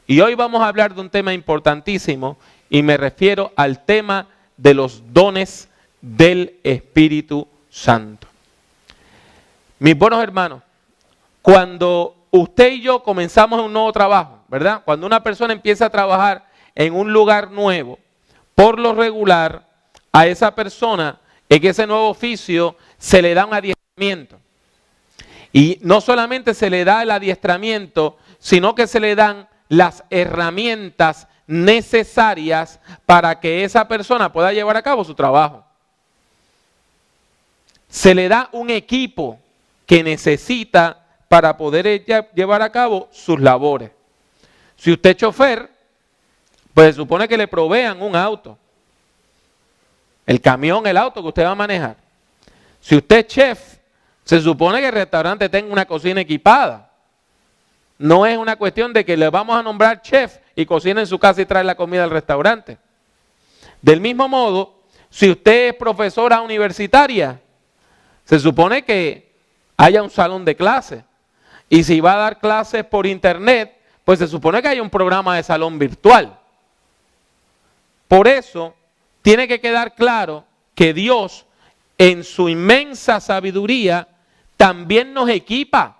Y hoy vamos a hablar de un tema importantísimo y me refiero al tema de los dones del Espíritu Santo. Mis buenos hermanos, cuando usted y yo comenzamos un nuevo trabajo, ¿verdad? Cuando una persona empieza a trabajar en un lugar nuevo, por lo regular, a esa persona en ese nuevo oficio se le da un adiestramiento. Y no solamente se le da el adiestramiento, sino que se le dan las herramientas necesarias para que esa persona pueda llevar a cabo su trabajo. Se le da un equipo que necesita para poder llevar a cabo sus labores. Si usted es chofer, pues se supone que le provean un auto. El camión, el auto que usted va a manejar. Si usted es chef, se supone que el restaurante tenga una cocina equipada. No es una cuestión de que le vamos a nombrar chef y cocina en su casa y trae la comida al restaurante. Del mismo modo, si usted es profesora universitaria, se supone que haya un salón de clase. Y si va a dar clases por internet, pues se supone que hay un programa de salón virtual. Por eso, tiene que quedar claro que Dios, en su inmensa sabiduría, también nos equipa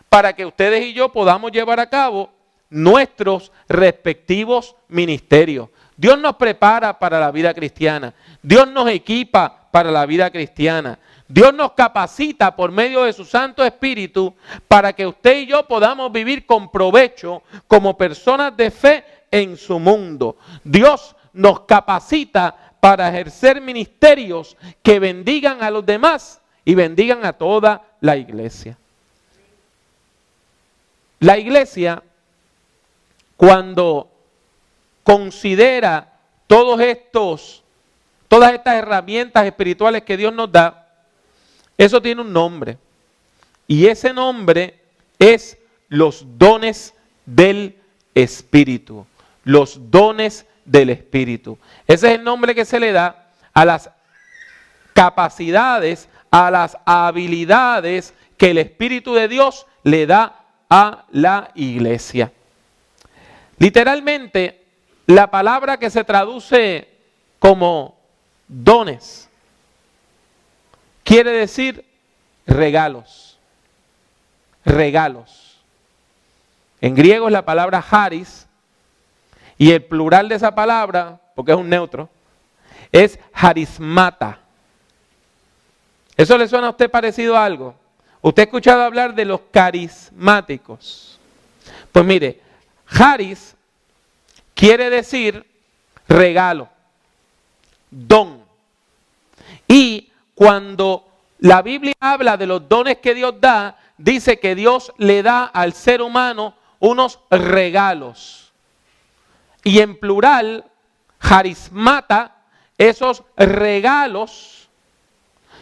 para que ustedes y yo podamos llevar a cabo nuestros respectivos ministerios. Dios nos prepara para la vida cristiana. Dios nos equipa para la vida cristiana. Dios nos capacita por medio de su Santo Espíritu para que usted y yo podamos vivir con provecho como personas de fe en su mundo. Dios nos capacita para ejercer ministerios que bendigan a los demás y bendigan a toda la iglesia. La iglesia, cuando considera todas estas herramientas espirituales que Dios nos da, eso tiene un nombre. Y ese nombre es los dones del Espíritu. Los dones del Espíritu. Ese es el nombre que se le da a las capacidades, a las habilidades que el Espíritu de Dios le da a la iglesia. Literalmente, la palabra que se traduce como dones quiere decir regalos. Regalos. En griego es la palabra charis y el plural de esa palabra, porque es un neutro, es charismata. ¿Eso le suena a usted parecido a algo? ¿Usted ha escuchado hablar de los carismáticos? Pues mire, charis quiere decir regalo, don. Y cuando la Biblia habla de los dones que Dios da, dice que Dios le da al ser humano unos regalos. Y en plural, charismata, esos regalos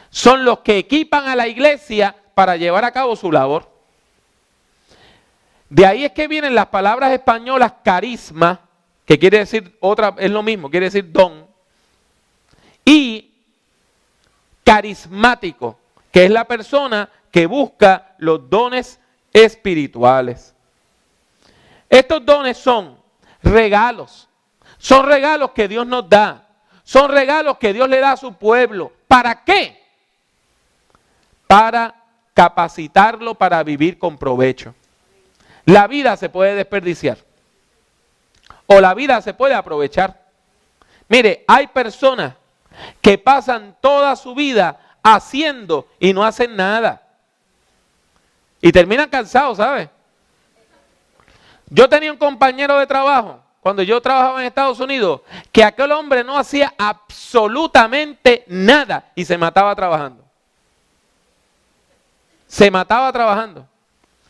son los que equipan a la iglesia para llevar a cabo su labor. De ahí es que vienen las palabras españolas carisma, que quiere decir otra, es lo mismo, quiere decir don, y carismático, que es la persona que busca los dones espirituales. Estos dones son regalos que Dios nos da, son regalos que Dios le da a su pueblo. ¿Para qué? Para capacitarlo para vivir con provecho. La vida se puede desperdiciar o la vida se puede aprovechar. Mire, hay personas que pasan toda su vida haciendo y no hacen nada. Y terminan cansados, ¿sabe? Yo tenía un compañero de trabajo, cuando yo trabajaba en Estados Unidos, que aquel hombre no hacía absolutamente nada y se mataba trabajando. Se mataba trabajando.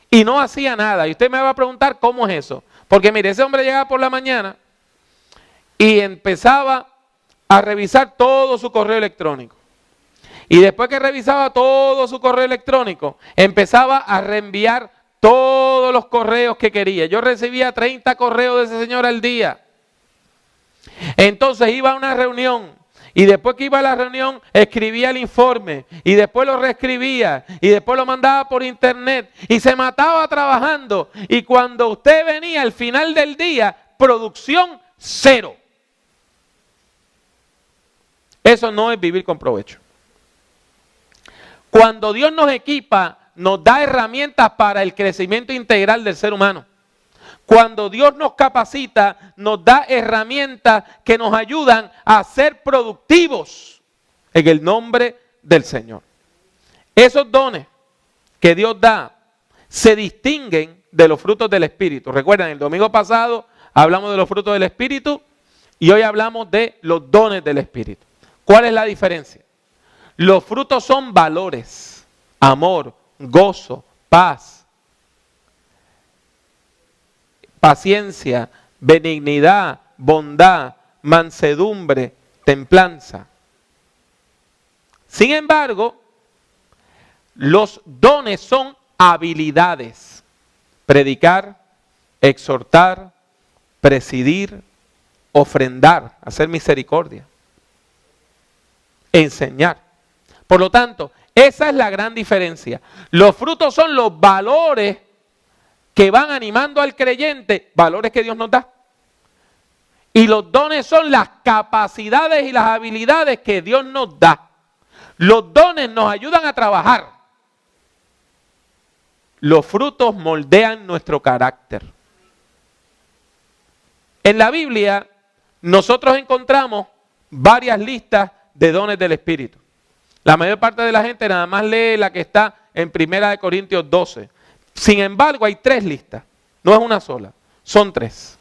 Y no hacía nada. Y usted me va a preguntar cómo es eso. Porque mire, ese hombre llegaba por la mañana y empezaba a revisar todo su correo electrónico. Y después que revisaba todo su correo electrónico, empezaba a reenviar todos los correos que quería. Yo recibía 30 correos de ese señor al día. Entonces iba a una reunión Y después que iba a la reunión, escribía el informe. Y después lo reescribía. Y después lo mandaba por internet. Y se mataba trabajando. Y cuando usted venía al final del día, producción cero. Eso no es vivir con provecho. Cuando Dios nos equipa, nos da herramientas para el crecimiento integral del ser humano. Cuando Dios nos capacita, nos da herramientas que nos ayudan a ser productivos en el nombre del Señor. Esos dones que Dios da se distinguen de los frutos del Espíritu. Recuerdan, el domingo pasado hablamos de los frutos del Espíritu y hoy hablamos de los dones del Espíritu. ¿Cuál es la diferencia? Los frutos son valores, amor, gozo, paz, paciencia, benignidad, bondad, mansedumbre, templanza. Sin embargo, los dones son habilidades. Predicar, exhortar, presidir, ofrendar, hacer misericordia, enseñar. Por lo tanto, esa es la gran diferencia. Los frutos son los valores que van animando al creyente, valores que Dios nos da. Y los dones son las capacidades y las habilidades que Dios nos da. Los dones nos ayudan a trabajar. Los frutos moldean nuestro carácter. En la Biblia, nosotros encontramos varias listas de dones del Espíritu. La mayor parte de la gente nada más lee la que está en 1 Corintios 12. Sin embargo, hay 3 listas, no es una sola, son 3.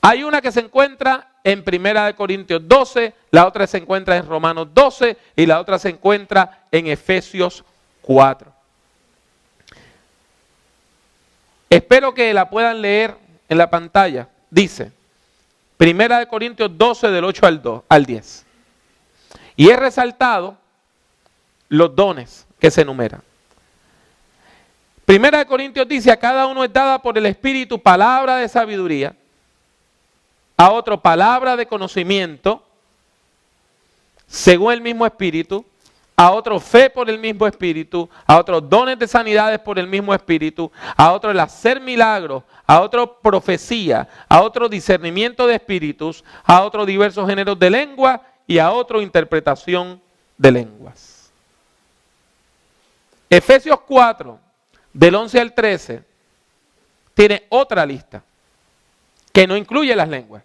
Hay una que se encuentra en 1 Corintios 12, la otra se encuentra en Romanos 12 y la otra se encuentra en Efesios 4. Espero que la puedan leer en la pantalla. Dice, 1 Corintios 12 del 8 al 10. Y he resaltado los dones que se enumeran. 1 Corintios dice, a cada uno es dada por el Espíritu palabra de sabiduría, a otro palabra de conocimiento, según el mismo Espíritu, a otro fe por el mismo Espíritu, a otros dones de sanidades por el mismo Espíritu, a otro el hacer milagros, a otro profecía, a otro discernimiento de espíritus, a otro diversos géneros de lengua y a otro interpretación de lenguas. Efesios 4, del 11 al 13, tiene otra lista que no incluye las lenguas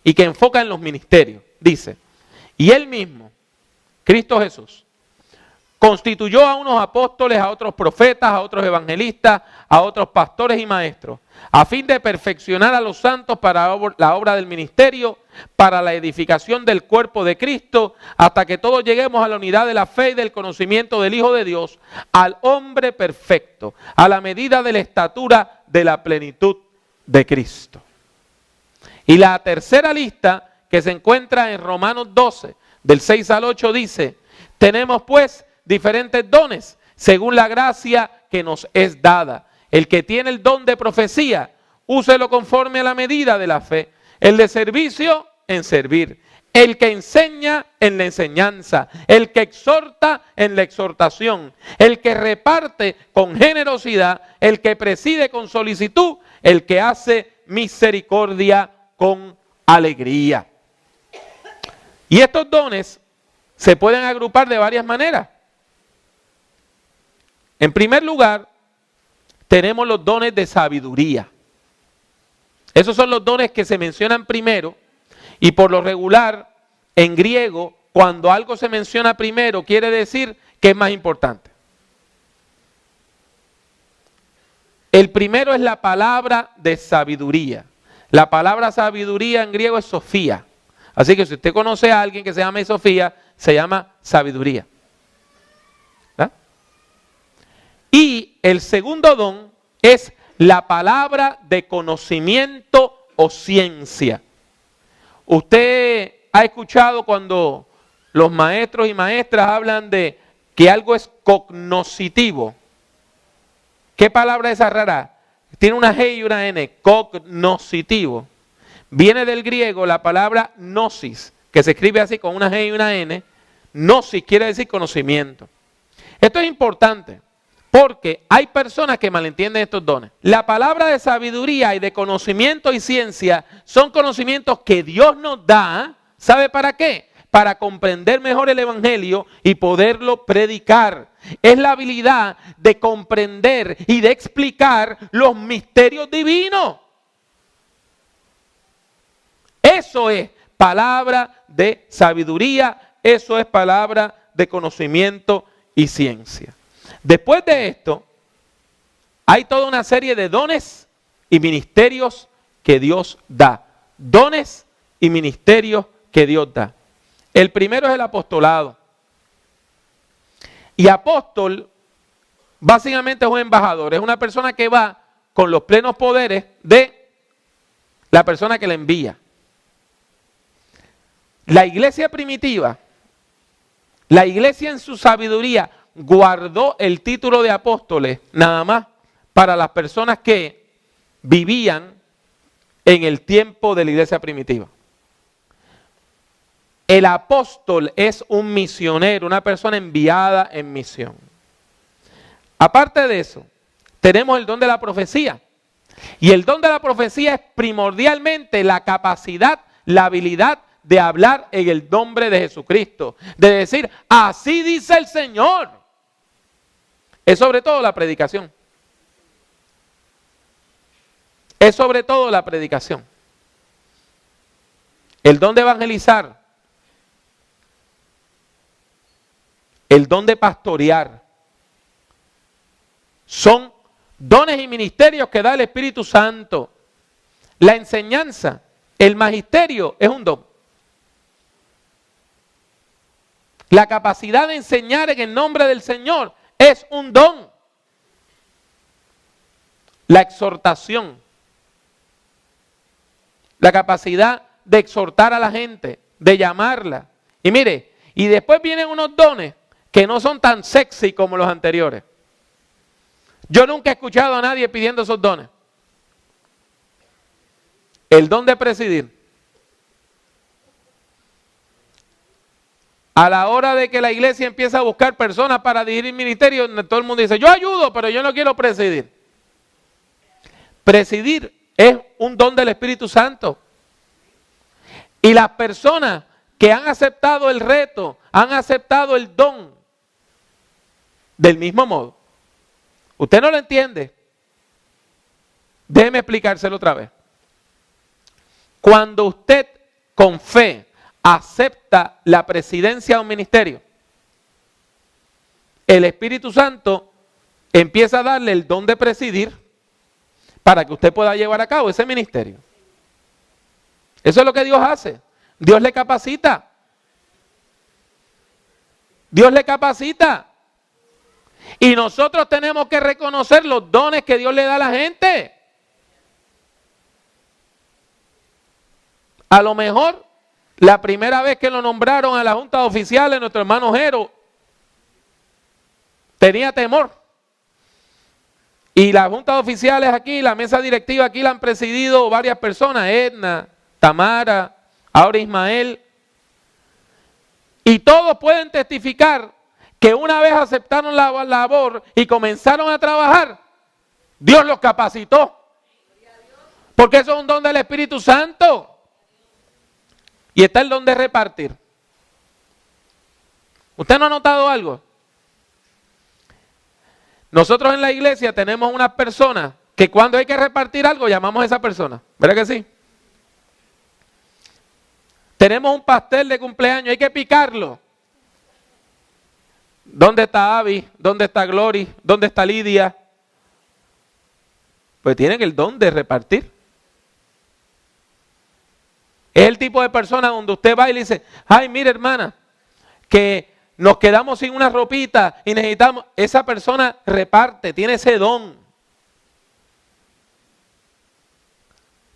y que enfoca en los ministerios. Dice, y él mismo, Cristo Jesús, constituyó a unos apóstoles, a otros profetas, a otros evangelistas, a otros pastores y maestros, a fin de perfeccionar a los santos para la obra del ministerio, para la edificación del cuerpo de Cristo, hasta que todos lleguemos a la unidad de la fe y del conocimiento del Hijo de Dios, al hombre perfecto, a la medida de la estatura de la plenitud de Cristo. Y la tercera lista, que se encuentra en Romanos 12, del 6 al 8, dice, tenemos pues diferentes dones, según la gracia que nos es dada. El que tiene el don de profecía, úselo conforme a la medida de la fe. El de servicio, en servir. El que enseña, en la enseñanza. El que exhorta, en la exhortación. El que reparte con generosidad. El que preside con solicitud. El que hace misericordia con alegría. Y estos dones se pueden agrupar de varias maneras. En primer lugar, tenemos los dones de sabiduría. Esos son los dones que se mencionan primero y por lo regular, en griego, cuando algo se menciona primero, quiere decir que es más importante. El primero es la palabra de sabiduría. La palabra sabiduría en griego es Sofía. Así que si usted conoce a alguien que se llame Sofía, se llama sabiduría. ¿Ah? Y el segundo don es la palabra de conocimiento o ciencia. Usted ha escuchado cuando los maestros y maestras hablan de que algo es cognoscitivo. ¿Qué palabra es esa rara? Tiene una G y una N, cognoscitivo. Viene del griego la palabra gnosis, que se escribe así con una G y una N, gnosis quiere decir conocimiento. Esto es importante porque hay personas que malentienden estos dones. La palabra de sabiduría y de conocimiento y ciencia son conocimientos que Dios nos da. ¿Sabe para qué? Para comprender mejor el evangelio y poderlo predicar. Es la habilidad de comprender y de explicar los misterios divinos. Eso es palabra de sabiduría, eso es palabra de conocimiento y ciencia. Después de esto, hay toda una serie de dones y ministerios que Dios da. Dones y ministerios que Dios da. El primero es el apostolado. Y apóstol básicamente es un embajador, es una persona que va con los plenos poderes de la persona que le envía. La iglesia primitiva, la iglesia en su sabiduría guardó el título de apóstoles nada más para las personas que vivían en el tiempo de la iglesia primitiva. El apóstol es un misionero, una persona enviada en misión. Aparte de eso, tenemos el don de la profecía. Y el don de la profecía es primordialmente la capacidad, la habilidad de hablar en el nombre de Jesucristo. De decir, así dice el Señor. Es sobre todo la predicación. Es sobre todo la predicación. El don de evangelizar. El don de pastorear. Son dones y ministerios que da el Espíritu Santo. La enseñanza, el magisterio es un don. La capacidad de enseñar en el nombre del Señor es un don. La exhortación. La capacidad de exhortar a la gente, de llamarla. Y mire, y después vienen unos dones que no son tan sexy como los anteriores. Yo nunca he escuchado a nadie pidiendo esos dones. El don de presidir. A la hora de que la iglesia empieza a buscar personas para dirigir ministerios, todo el mundo dice, yo ayudo, pero yo no quiero presidir. Presidir es un don del Espíritu Santo. Y las personas que han aceptado el reto, han aceptado el don del mismo modo. ¿Usted no lo entiende? Déjeme explicárselo otra vez. Cuando usted con fe acepta la presidencia de un ministerio, el Espíritu Santo empieza a darle el don de presidir para que usted pueda llevar a cabo ese ministerio. Eso es lo que Dios hace. Dios le capacita. Dios le capacita. Y nosotros tenemos que reconocer los dones que Dios le da a la gente. A lo mejor, la primera vez que lo nombraron a la junta de oficiales, nuestro hermano Jero tenía temor. Y la junta de oficiales aquí, la mesa directiva aquí la han presidido varias personas, Edna, Tamara, ahora Ismael. Y todos pueden testificar que una vez aceptaron la labor y comenzaron a trabajar, Dios los capacitó. Porque eso es un don del Espíritu Santo. Y está el don de repartir. ¿Usted no ha notado algo? Nosotros en la iglesia tenemos unas personas que cuando hay que repartir algo llamamos a esa persona. ¿Verdad que sí? Tenemos un pastel de cumpleaños, hay que picarlo. ¿Dónde está Abby? ¿Dónde está Glory? ¿Dónde está Lidia? Pues tienen el don de repartir. Es el tipo de persona donde usted va y le dice, ay, mire hermana, que nos quedamos sin una ropita y necesitamos, esa persona reparte, tiene ese don.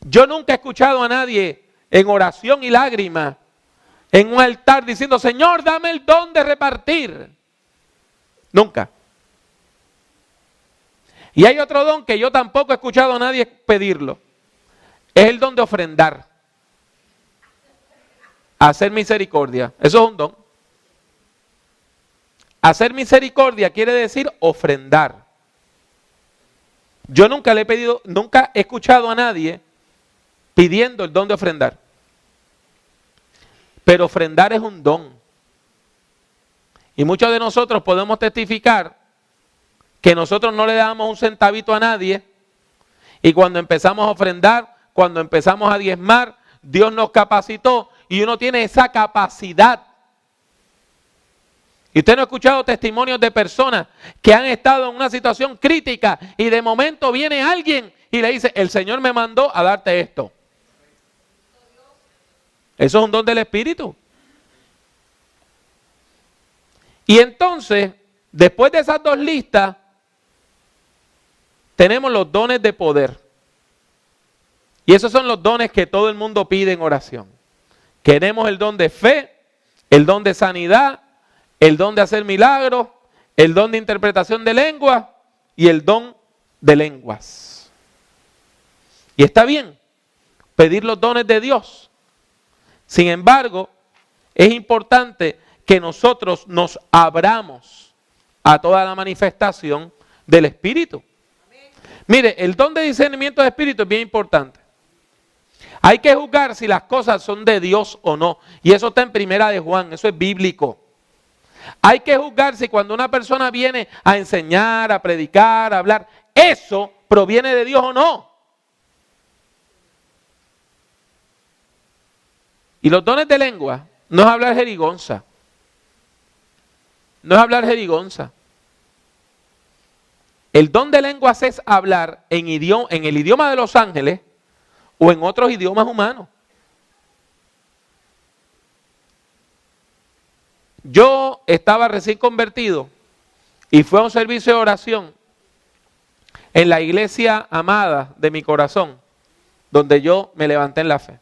Yo nunca he escuchado a nadie en oración y lágrimas en un altar diciendo, Señor, dame el don de repartir. Nunca. Y hay otro don que yo tampoco he escuchado a nadie pedirlo. Es el don de ofrendar. Hacer misericordia. Eso es un don. Hacer misericordia quiere decir ofrendar. Yo nunca nunca he escuchado a nadie pidiendo el don de ofrendar. Pero ofrendar es un don. Y muchos de nosotros podemos testificar que nosotros no le damos un centavito a nadie. Y cuando empezamos a ofrendar, cuando empezamos a diezmar, Dios nos capacitó y uno tiene esa capacidad. Y usted no ha escuchado testimonios de personas que han estado en una situación crítica y de momento viene alguien y le dice, el Señor me mandó a darte esto. Eso es un don del Espíritu. Y entonces, después de esas dos listas, tenemos los dones de poder. Y esos son los dones que todo el mundo pide en oración. Queremos el don de fe, el don de sanidad, el don de hacer milagros, el don de interpretación de lenguas y el don de lenguas. Y está bien pedir los dones de Dios. Sin embargo, es importante que nosotros nos abramos a toda la manifestación del Espíritu. Mire, el don de discernimiento de espíritu es bien importante. Hay que juzgar si las cosas son de Dios o no. Y eso está en Primera de Juan, eso es bíblico. Hay que juzgar si cuando una persona viene a enseñar, a predicar, a hablar, eso proviene de Dios o no. Y los dones de lengua no es hablar jerigonza. No es hablar jerigonza. El don de lenguas es hablar en el idioma de los ángeles o en otros idiomas humanos. Yo estaba recién convertido y fue a un servicio de oración en la iglesia amada de mi corazón, donde yo me levanté en la fe.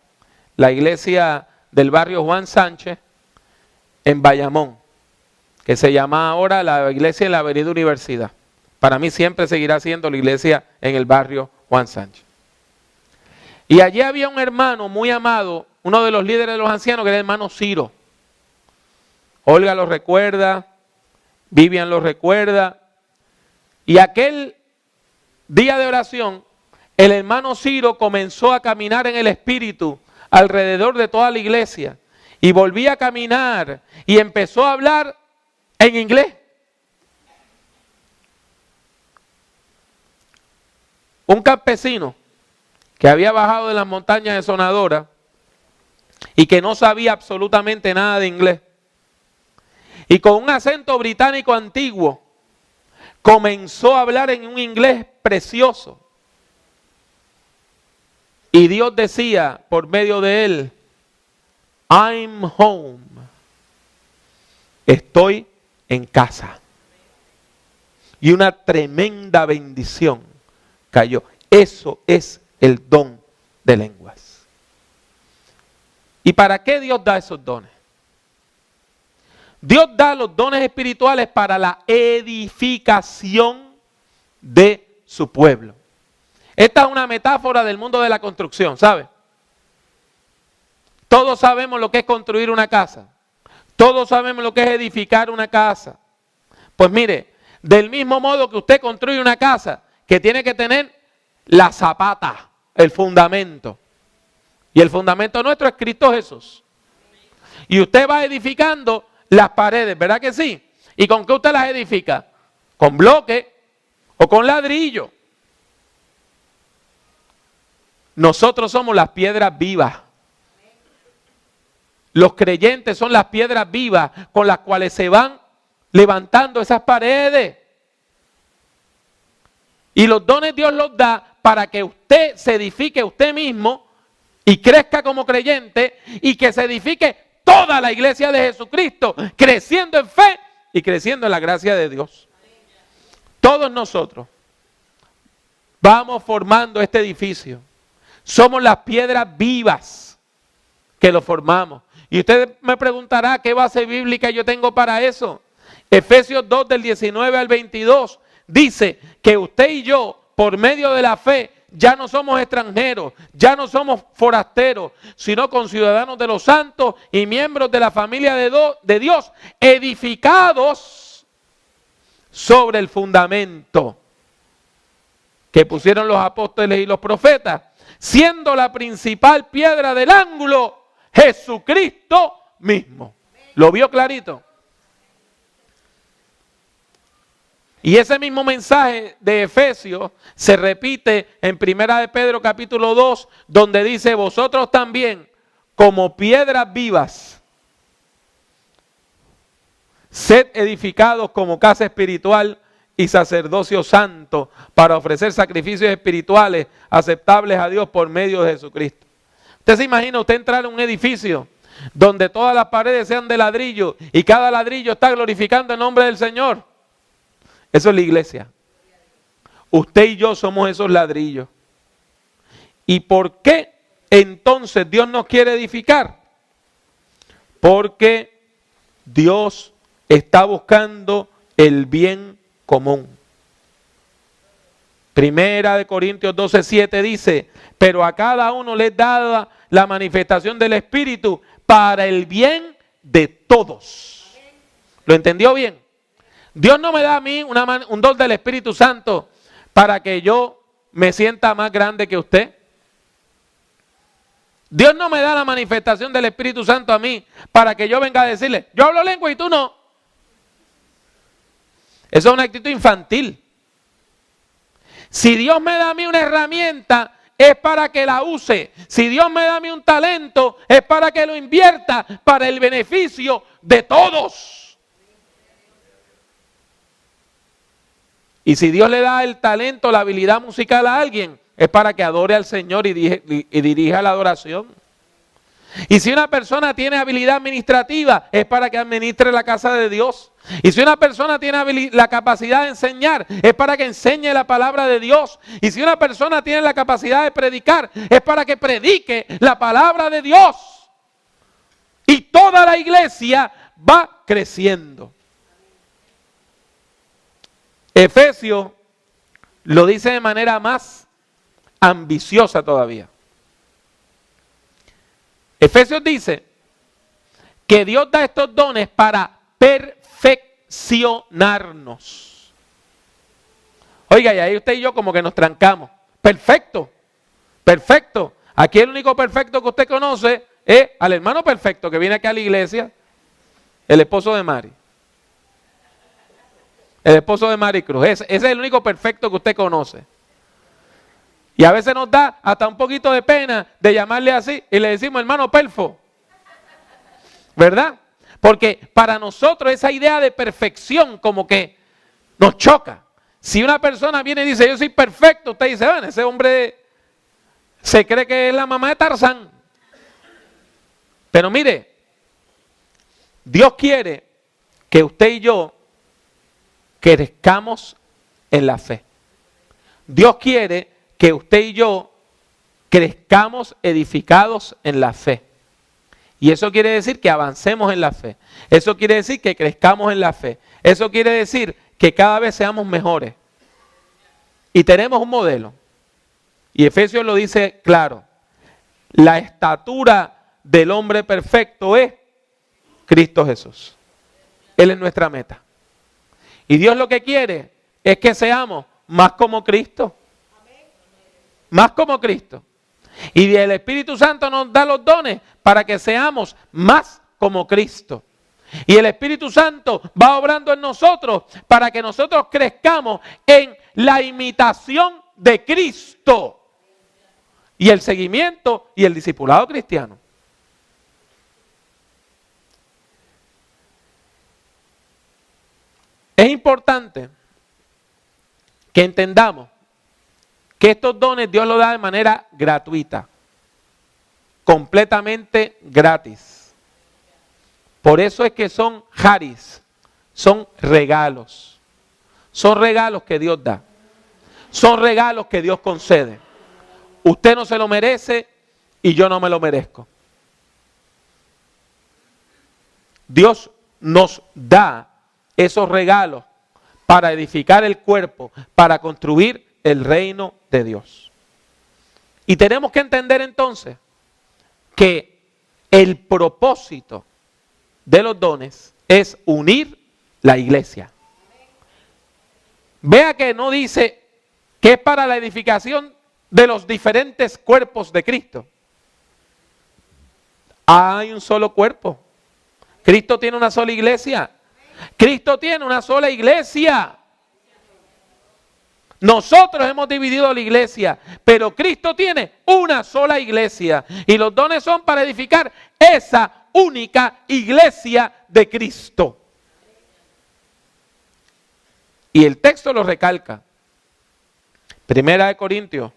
La iglesia del barrio Juan Sánchez en Bayamón, que se llama ahora la iglesia en la Avenida Universidad. Para mí siempre seguirá siendo la iglesia en el barrio Juan Sánchez. Y allí había un hermano muy amado, uno de los líderes de los ancianos, que era el hermano Ciro. Olga lo recuerda, Vivian lo recuerda. Y aquel día de oración, el hermano Ciro comenzó a caminar en el Espíritu alrededor de toda la iglesia. Y volvía a caminar y empezó a hablar en inglés. Un campesino que había bajado de las montañas de Sonadora y que no sabía absolutamente nada de inglés. Y con un acento británico antiguo comenzó a hablar en un inglés precioso. Y Dios decía por medio de él, I'm home. Estoy en casa. Y una tremenda bendición cayó. Eso es el don de lenguas. ¿Y para qué Dios da esos dones? Dios da los dones espirituales para la edificación de su pueblo. Esta es una metáfora del mundo de la construcción, ¿sabe? Todos sabemos lo que es construir una casa. Todos sabemos lo que es edificar una casa. Pues mire, del mismo modo que usted construye una casa, que tiene que tener la zapata, el fundamento. Y el fundamento nuestro es Cristo Jesús. Y usted va edificando las paredes, ¿verdad que sí? ¿Y con qué usted las edifica? ¿Con bloque o con ladrillo? Nosotros somos las piedras vivas. Los creyentes son las piedras vivas con las cuales se van levantando esas paredes. Y los dones Dios los da para que usted se edifique usted mismo y crezca como creyente y que se edifique toda la iglesia de Jesucristo, creciendo en fe y creciendo en la gracia de Dios. Todos nosotros vamos formando este edificio. Somos las piedras vivas que lo formamos. Y usted me preguntará, ¿qué base bíblica yo tengo para eso? Efesios 2 del 19 al 22 dice que usted y yo, por medio de la fe, ya no somos extranjeros, ya no somos forasteros, sino conciudadanos de los santos y miembros de la familia de Dios, edificados sobre el fundamento que pusieron los apóstoles y los profetas, siendo la principal piedra del ángulo Jesucristo mismo. ¿Lo vio clarito? Y ese mismo mensaje de Efesios se repite en 1 de Pedro capítulo 2, donde dice: vosotros también, como piedras vivas, sed edificados como casa espiritual y sacerdocio santo, para ofrecer sacrificios espirituales aceptables a Dios por medio de Jesucristo. ¿Usted se imagina usted entrar en un edificio donde todas las paredes sean de ladrillo y cada ladrillo está glorificando el nombre del Señor? Eso es la iglesia. Usted y yo somos esos ladrillos. ¿Y por qué entonces Dios nos quiere edificar? Porque Dios está buscando el bien común. Primera de Corintios 12:7 dice: pero a cada uno le es dada la manifestación del Espíritu para el bien de todos. ¿Lo entendió bien? Dios no me da a mí un don del Espíritu Santo para que yo me sienta más grande que usted. Dios no me da la manifestación del Espíritu Santo a mí para que yo venga a decirle: yo hablo lengua y tú no. Eso es una actitud infantil. Si Dios me da a mí una herramienta, es para que la use. Si Dios me da a mí un talento, es para que lo invierta para el beneficio de todos. Y si Dios le da el talento, la habilidad musical a alguien, es para que adore al Señor y dirija la adoración. Y si una persona tiene habilidad administrativa, es para que administre la casa de Dios. Y si una persona tiene la capacidad de enseñar, es para que enseñe la palabra de Dios. Y si una persona tiene la capacidad de predicar, es para que predique la palabra de Dios. Y toda la iglesia va creciendo. Efesios lo dice de manera más ambiciosa todavía. Efesios dice que Dios da estos dones para perfeccionarnos. Oiga, y ahí usted y yo como que nos trancamos. Perfecto, perfecto. Aquí el único perfecto que usted conoce es al hermano perfecto que viene aquí a la iglesia, el esposo de Mari. El esposo de Mari Cruz. Ese es el único perfecto que usted conoce. Y a veces nos da hasta un poquito de pena de llamarle así y le decimos hermano Perfo. ¿Verdad? Porque para nosotros esa idea de perfección como que nos choca. Si una persona viene y dice yo soy perfecto, usted dice, bueno, ese hombre se cree que es la mamá de Tarzán. Pero mire, Dios quiere que usted y yo crezcamos en la fe. Dios quiere que usted y yo crezcamos edificados en la fe. Y eso quiere decir que avancemos en la fe. Eso quiere decir que crezcamos en la fe. Eso quiere decir que cada vez seamos mejores. Y tenemos un modelo. Y Efesios lo dice claro. La estatura del hombre perfecto es Cristo Jesús. Él es nuestra meta. Y Dios lo que quiere es que seamos más como Cristo. Más como Cristo. Y el Espíritu Santo nos da los dones para que seamos más como Cristo. Y el Espíritu Santo va obrando en nosotros para que nosotros crezcamos en la imitación de Cristo. Y el seguimiento y el discipulado cristiano. Es importante que entendamos que estos dones Dios los da de manera gratuita, completamente gratis. Por eso es que son charis, son regalos. Son regalos que Dios da. Son regalos que Dios concede. Usted no se lo merece y yo no me lo merezco. Dios nos da esos regalos para edificar el cuerpo, para construir el reino de Dios. Y tenemos que entender entonces que el propósito de los dones es unir la iglesia. Vea que no dice que es para la edificación de los diferentes cuerpos de Cristo. Hay un solo cuerpo. Cristo tiene una sola iglesia. Cristo tiene una sola iglesia. Nosotros hemos dividido la iglesia, pero Cristo tiene una sola iglesia. Y los dones son para edificar esa única iglesia de Cristo. Y el texto lo recalca. Primera de Corintios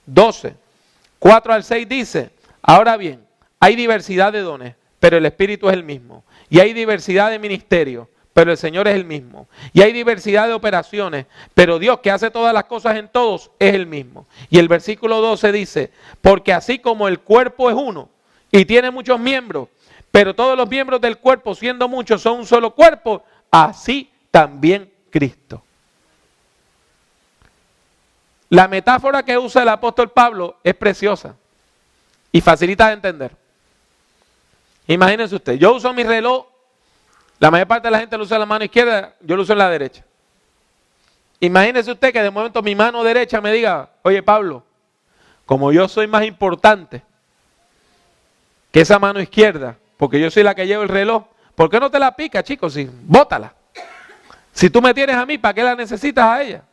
12, 4 al 6 dice, ahora bien, hay diversidad de dones, pero el Espíritu es el mismo. Y hay diversidad de ministerios, pero el Señor es el mismo. Y hay diversidad de operaciones, pero Dios que hace todas las cosas en todos es el mismo. Y el versículo 12 dice, porque así como el cuerpo es uno y tiene muchos miembros, pero todos los miembros del cuerpo siendo muchos son un solo cuerpo, así también Cristo. La metáfora que usa el apóstol Pablo es preciosa y facilita de entender. Imagínense usted, yo uso mi reloj, la mayor parte de la gente lo usa en la mano izquierda, yo lo uso en la derecha. Imagínese usted que de momento mi mano derecha me diga, oye Pablo, como yo soy más importante que esa mano izquierda, porque yo soy la que llevo el reloj, ¿por qué no te la pica, chicos? Sí, bótala. Si tú me tienes a mí, ¿para qué la necesitas a ella?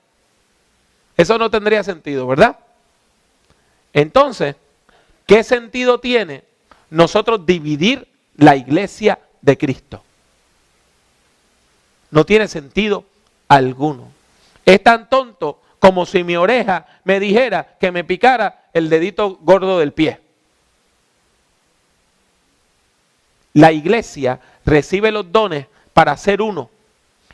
Eso no tendría sentido, ¿verdad? Entonces, ¿qué sentido tiene nosotros dividir la iglesia de Cristo? No tiene sentido alguno. Es tan tonto como si mi oreja me dijera que me picara el dedito gordo del pie. La iglesia recibe los dones para ser uno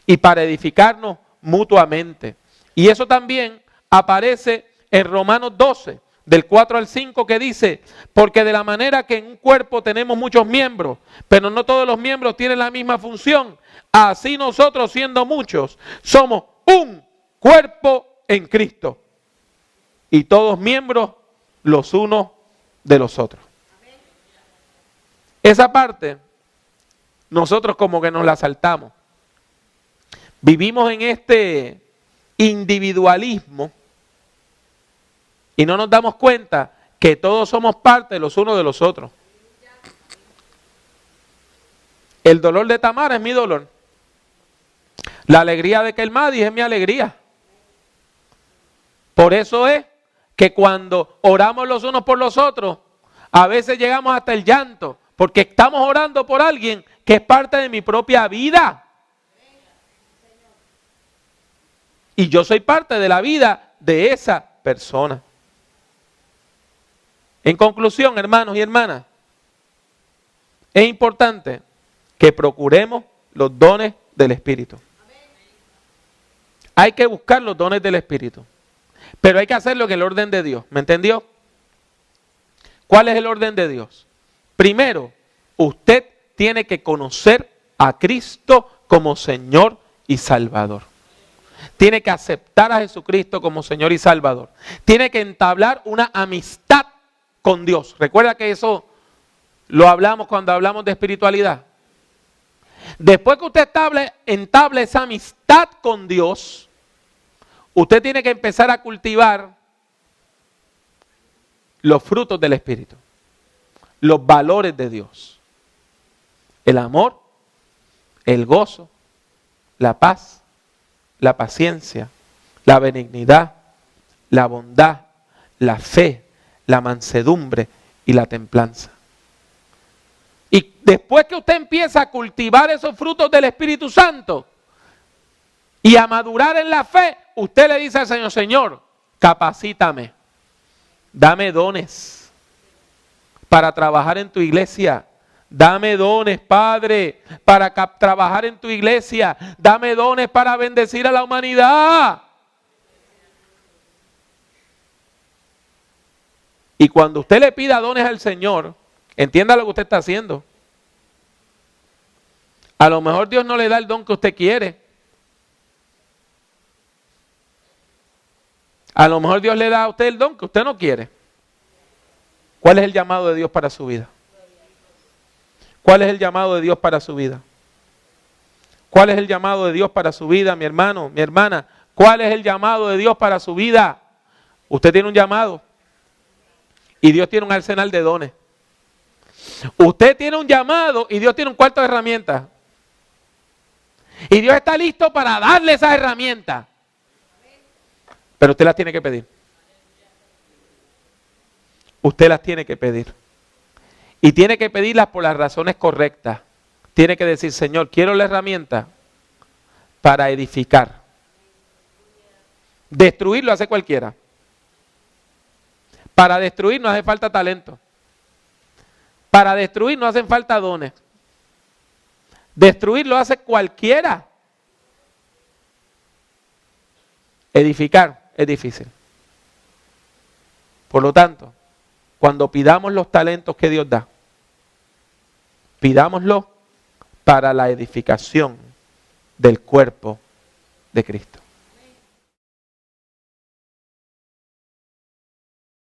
y para edificarnos mutuamente. Y eso también aparece en Romanos 12, del 4 al 5, que dice, porque de la manera que en un cuerpo tenemos muchos miembros, pero no todos los miembros tienen la misma función, así nosotros siendo muchos, somos un cuerpo en Cristo. Y todos miembros los unos de los otros. Esa parte, nosotros como que nos la saltamos. Vivimos en este individualismo y no nos damos cuenta que todos somos parte los unos de los otros. El dolor de Tamara es mi dolor. La alegría de Kelmadi es mi alegría. Por eso es que cuando oramos los unos por los otros, a veces llegamos hasta el llanto, porque estamos orando por alguien que es parte de mi propia vida. Y yo soy parte de la vida de esa persona. En conclusión, hermanos y hermanas, es importante que procuremos los dones del Espíritu. Hay que buscar los dones del Espíritu, pero hay que hacerlo en el orden de Dios. ¿Me entendió? ¿Cuál es el orden de Dios? Primero, usted tiene que conocer a Cristo como Señor y Salvador. Tiene que aceptar a Jesucristo como Señor y Salvador. Tiene que entablar una amistad con Dios. Recuerda que eso lo hablamos cuando hablamos de espiritualidad. Después que usted entable esa amistad con Dios, usted tiene que empezar a cultivar los frutos del Espíritu, los valores de Dios. El amor, el gozo, la paz, la paciencia, la benignidad, la bondad, la fe, la mansedumbre y la templanza. Y después que usted empieza a cultivar esos frutos del Espíritu Santo y a madurar en la fe, usted le dice al Señor, Señor, capacítame, dame dones para trabajar en tu iglesia. Dame dones, Padre, para trabajar en tu iglesia. Dame dones para bendecir a la humanidad. Y cuando usted le pida dones al Señor, entienda lo que usted está haciendo. A lo mejor Dios no le da el don que usted quiere. A lo mejor Dios le da a usted el don que usted no quiere. ¿Cuál es el llamado de Dios para su vida? ¿Cuál es el llamado de Dios para su vida? ¿Cuál es el llamado de Dios para su vida, mi hermano, mi hermana? ¿Cuál es el llamado de Dios para su vida? Usted tiene un llamado y Dios tiene un arsenal de dones. Usted tiene un llamado y Dios tiene un cuarto de herramientas. Y Dios está listo para darle esas herramientas. Pero usted las tiene que pedir. Usted las tiene que pedir. Y tiene que pedirlas por las razones correctas. Tiene que decir, Señor, quiero la herramienta para edificar. Destruir lo hace cualquiera. Para destruir no hace falta talento. Para destruir no hacen falta dones. Destruir lo hace cualquiera. Edificar es difícil. Por lo tanto, cuando pidamos los talentos que Dios da, pidámoslo para la edificación del cuerpo de Cristo.